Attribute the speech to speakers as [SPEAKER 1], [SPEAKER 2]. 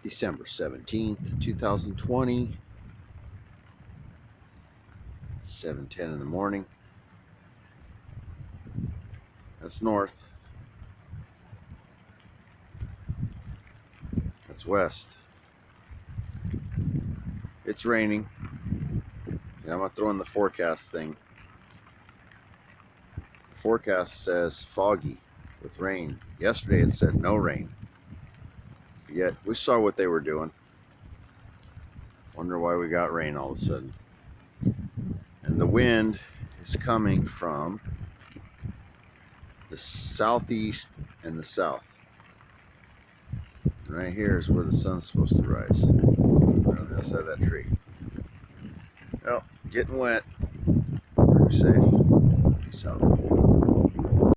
[SPEAKER 1] December 17th, 2020, 7:10 in the morning. That's north. That's west. It's raining. Yeah, I'm gonna throw in the forecast thing. The forecast says foggy with rain. Yesterday it said no rain. Yet we saw what they were doing. Wonder why we got rain all of a sudden. And the wind is coming from the southeast and the south. Right here is where the sun's supposed to rise. Right on the other side of that tree. Well, getting wet. Pretty safe. Peace out.